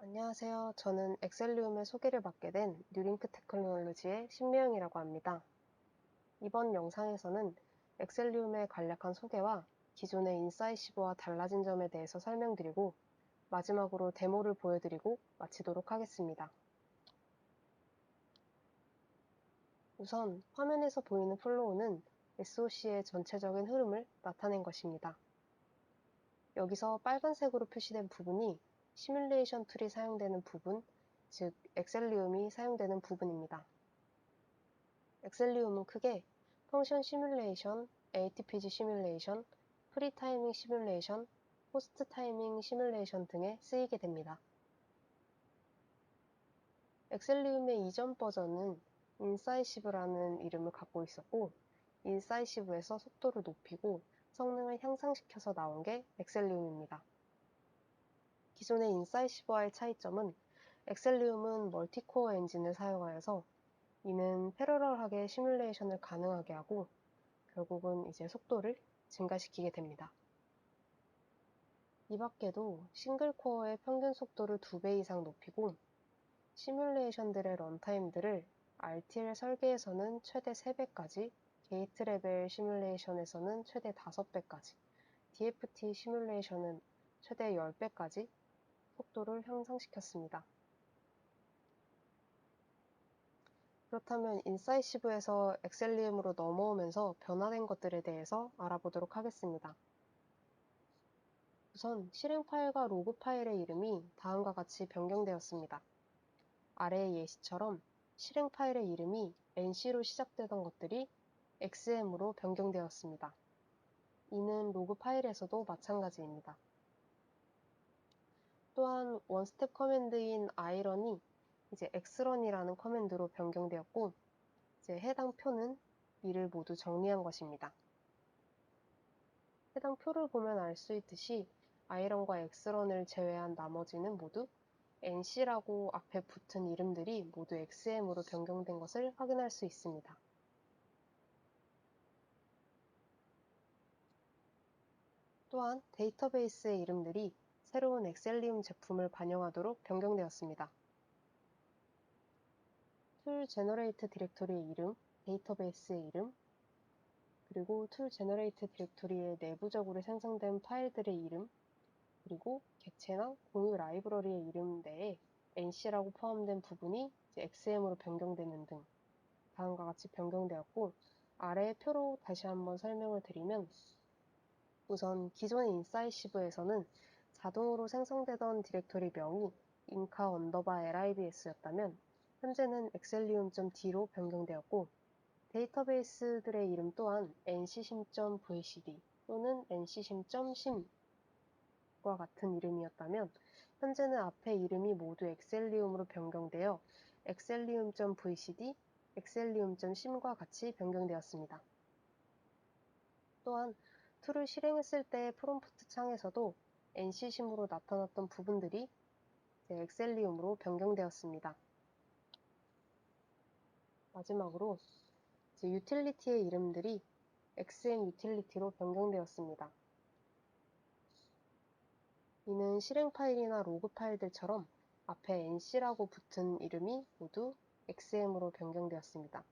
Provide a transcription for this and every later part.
안녕하세요. 저는 엑셀리움의 소개를 맡게 된 뉴링크 테크놀로지의 신미영이라고 합니다. 이번 영상에서는 엑셀리움의 간략한 소개와 기존의 인사이시브와 달라진 점에 대해서 설명드리고 마지막으로 데모를 보여드리고 마치도록 하겠습니다. 우선 화면에서 보이는 플로우는 SOC의 전체적인 흐름을 나타낸 것입니다. 여기서 빨간색으로 표시된 부분이 시뮬레이션 툴이 사용되는 부분, 즉 엑셀리움이 사용되는 부분입니다. 엑셀리움은 크게 펑션 시뮬레이션, ATPG 시뮬레이션, 프리타이밍 시뮬레이션, 포스트 타이밍 시뮬레이션 등에 쓰이게 됩니다. 엑셀리움의 이전 버전은 인사이시브라는 이름을 갖고 있었고, 인사이시브에서 속도를 높이고 성능을 향상시켜서 나온 게 엑셀리움입니다. 기존의 인사이시브와의 차이점은 엑셀리움은 멀티코어 엔진을 사용하여서 이는 패러럴하게 시뮬레이션을 가능하게 하고 결국은 이제 속도를 증가시키게 됩니다. 이 밖에도 싱글코어의 평균 속도를 2배 이상 높이고 시뮬레이션들의 런타임들을 RTL 설계에서는 최대 3배까지, 게이트 레벨 시뮬레이션에서는 최대 5배까지, DFT 시뮬레이션은 최대 10배까지 속도를 향상시켰습니다. 그렇다면 인사이시브에서 엑셀리움으로 넘어오면서 변화된 것들에 대해서 알아보도록 하겠습니다. 우선 실행 파일과 로그 파일의 이름이 다음과 같이 변경되었습니다. 아래의 예시처럼 실행 파일의 이름이 NC로 시작되던 것들이 XM으로 변경되었습니다. 이는 로그 파일에서도 마찬가지입니다. 또한 원스텝 커맨드인 irun이 이제 xrun이라는 커맨드로 변경되었고 이제 해당 표는 이를 모두 정리한 것입니다. 해당 표를 보면 알 수 있듯이 irun과 xrun을 제외한 나머지는 모두 nc라고 앞에 붙은 이름들이 모두 xm으로 변경된 것을 확인할 수 있습니다. 또한 데이터베이스의 이름들이 새로운 엑셀리움 제품을 반영하도록 변경되었습니다. 툴 제너레이트 디렉토리의 이름, 데이터베이스의 이름, 그리고 툴 제너레이트 디렉토리의 내부적으로 생성된 파일들의 이름, 그리고 객체나 공유 라이브러리의 이름 내에 NC라고 포함된 부분이 XM으로 변경되는 등 다음과 같이 변경되었고, 아래의 표로 다시 한번 설명을 드리면 우선 기존의 인사이시브에서는 자동으로 생성되던 디렉토리 명이 inca_libs였다면 현재는 엑셀리움.d로 변경되었고 데이터베이스들의 이름 또한 nccim.vcd 또는 nccim.sim 과 같은 이름이었다면 현재는 앞의 이름이 모두 엑셀리움으로 변경되어 엑셀리움.vcd, 엑셀리움.sim과 같이 변경되었습니다. 또한 툴을 실행했을 때 프롬프트 창에서도 NCsim으로 나타났던 부분들이 엑셀리움으로 변경되었습니다. 마지막으로 유틸리티의 이름들이 XM 유틸리티로 변경되었습니다. 이는 실행 파일이나 로그 파일들처럼 앞에 NC라고 붙은 이름이 모두 XM으로 변경되었습니다.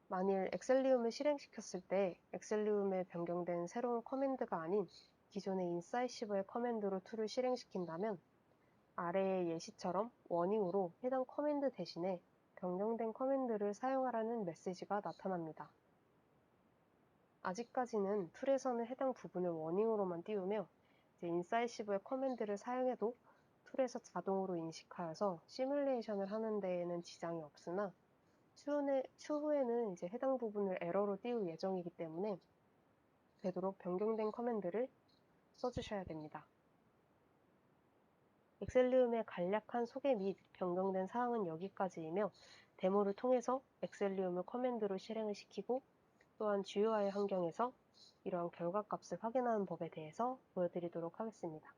만일 엑셀리움을 실행시켰을 때 엑셀리움에 변경된 새로운 커맨드가 아닌 기존의 인사이시브의 커맨드로 툴을 실행시킨다면 아래의 예시처럼 워닝으로 해당 커맨드 대신에 변경된 커맨드를 사용하라는 메시지가 나타납니다. 아직까지는 툴에서는 해당 부분을 워닝으로만 띄우며 인사이시브의 커맨드를 사용해도 툴에서 자동으로 인식하여서 시뮬레이션을 하는 데에는 지장이 없으나 추후에는 이제 해당 부분을 에러로 띄울 예정이기 때문에 되도록 변경된 커맨드를 써주셔야 됩니다. 엑셀리움의 간략한 소개 및 변경된 사항은 여기까지이며 데모를 통해서 엑셀리움을 커맨드로 실행을 시키고 또한 GUI 환경에서 이러한 결과값을 확인하는 법에 대해서 보여드리도록 하겠습니다.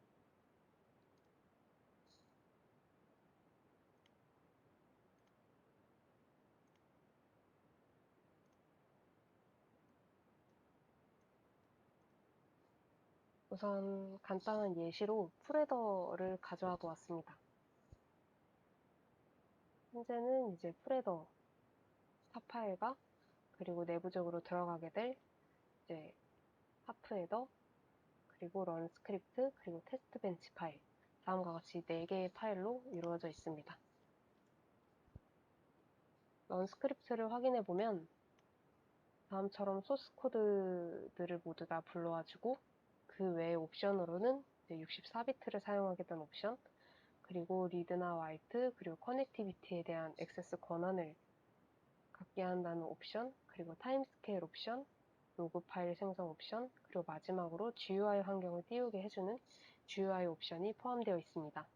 우선 간단한 예시로 풀헤더를 가져와 보았습니다. 현재는 이제 풀헤더 탑 파일과 그리고 내부적으로 들어가게 될 이제 하프 헤더 그리고 런 스크립트 그리고 테스트 벤치 파일 다음과 같이 4개의 파일로 이루어져 있습니다. 런 스크립트를 확인해 보면 다음처럼 소스 코드들을 모두 다 불러와주고 그 외의 옵션으로는 64비트를 사용하겠다는 옵션 그리고 리드나 라이트 그리고 커넥티비티에 대한 액세스 권한을 갖게 한다는 옵션 그리고 타임스케일 옵션 로그 파일 생성 옵션 그리고 마지막으로 GUI 환경을 띄우게 해주는 GUI 옵션이 포함되어 있습니다.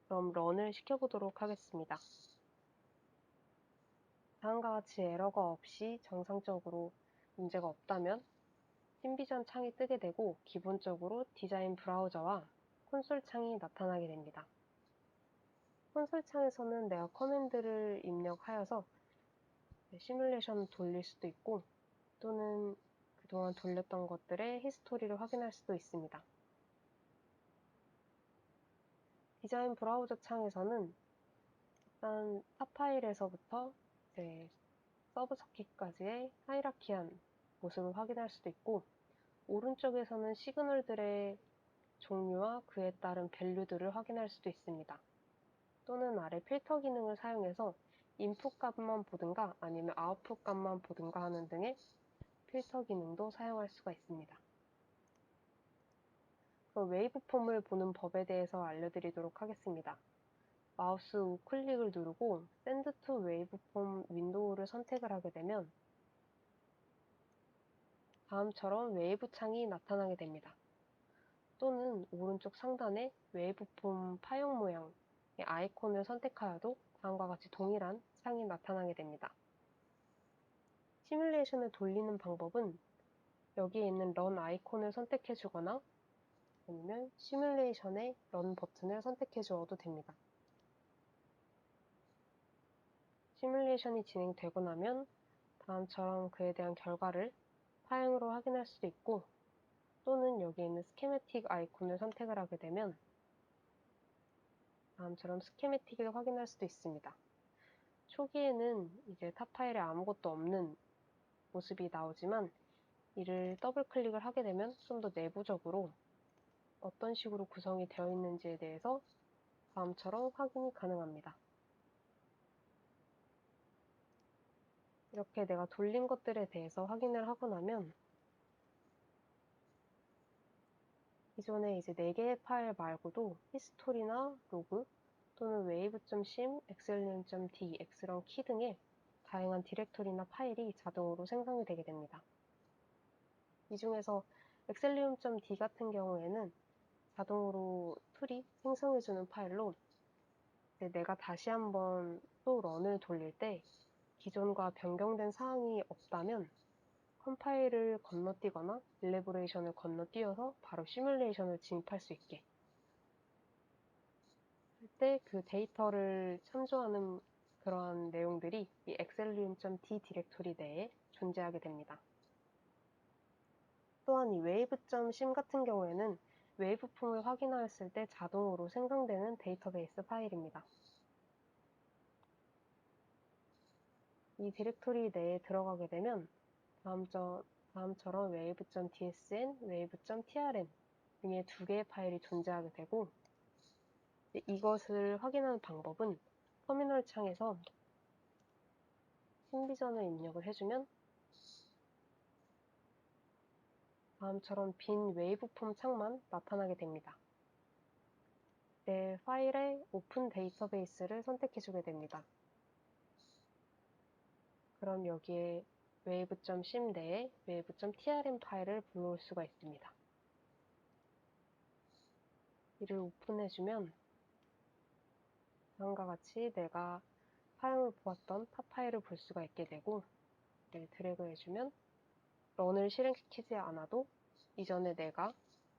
그럼 런을 시켜보도록 하겠습니다. 다음과 같이 에러가 없이 정상적으로 문제가 없다면 신비전 창이 뜨게 되고 기본적으로 디자인 브라우저와 콘솔 창이 나타나게 됩니다. 콘솔 창에서는 내가 커맨드를 입력하여서 시뮬레이션 돌릴 수도 있고 또는 그동안 돌렸던 것들의 히스토리를 확인할 수도 있습니다. 디자인 브라우저 창에서는 일단 탑 파일에서부터 서브 서킷까지의 하이라키한 모습을 확인할 수도 있고 오른쪽에서는 시그널들의 종류와 그에 따른 밸류들을 확인할 수도 있습니다. 또는 아래 필터 기능을 사용해서 인풋 값만 보든가 아니면 아웃풋 값만 보든가 하는 등의 필터 기능도 사용할 수가 있습니다. 그럼 웨이브폼을 보는 법에 대해서 알려드리도록 하겠습니다. 마우스 우클릭을 누르고 Send to Waveform 윈도우를 선택을 하게 되면 다음처럼 웨이브 창이 나타나게 됩니다. 또는 오른쪽 상단에 웨이브폼 파형 모양의 아이콘을 선택하여도 다음과 같이 동일한 창이 나타나게 됩니다. 시뮬레이션을 돌리는 방법은 여기에 있는 런 아이콘을 선택해 주거나 아니면 시뮬레이션의 런 버튼을 선택해 주어도 됩니다. 시뮬레이션이 진행되고 나면 다음처럼 그에 대한 결과를 파형으로 확인할 수도 있고 또는 여기에 있는 스키매틱 아이콘을 선택을 하게 되면 다음처럼 스키매틱을 확인할 수도 있습니다. 초기에는 이제 탑 파일에 아무것도 없는 모습이 나오지만 이를 더블 클릭을 하게 되면 좀 더 내부적으로 어떤 식으로 구성이 되어 있는지에 대해서 다음처럼 확인이 가능합니다. 이렇게 내가 돌린 것들에 대해서 확인을 하고 나면 기존에 이제 4개의 파일 말고도 히스토리나 로그 또는 wave.sim, xlm.d, xrun-key 등의 다양한 디렉토리나 파일이 자동으로 생성이 되게 됩니다. 이 중에서 xlm.d 같은 경우에는 자동으로 툴이 생성해주는 파일로 내가 다시 한번 또 런을 돌릴 때 기존과 변경된 사항이 없다면 컴파일을 건너뛰거나 일레보레이션을 건너뛰어서 바로 시뮬레이션을 진입할 수 있게 할 때 그 데이터를 참조하는 그러한 내용들이 이 xlm.d 디렉토리 내에 존재하게 됩니다. 또한 이 wave.sim 같은 경우에는 웨이브폼을 확인하였을 때 자동으로 생성되는 데이터베이스 파일입니다. 이 디렉토리 내에 들어가게 되면 다음처럼 wave.dsn, wave.trn 등의 2개의 파일이 존재하게 되고 이것을 확인하는 방법은 터미널 창에서 신비전을 입력을 해주면 다음처럼 빈 웨이브폼 창만 나타나게 됩니다. 내 파일의 오픈 데이터베이스를 선택해주게 됩니다. 그럼 여기에 wave.sim 내에 wave.trn 파일을 불러올 수가 있습니다. 이를 오픈해주면 다음과 같이 내가 파형을 보았던 탑 파일을 볼 수가 있게 되고 이를 드래그 해주면 런을 실행시키지 않아도 이전에 내가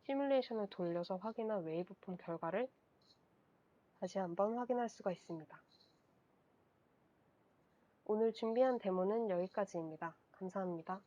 시뮬레이션을 돌려서 확인한 웨이브폼 결과를 다시 한번 확인할 수가 있습니다. 오늘 준비한 데모는 여기까지입니다. 감사합니다.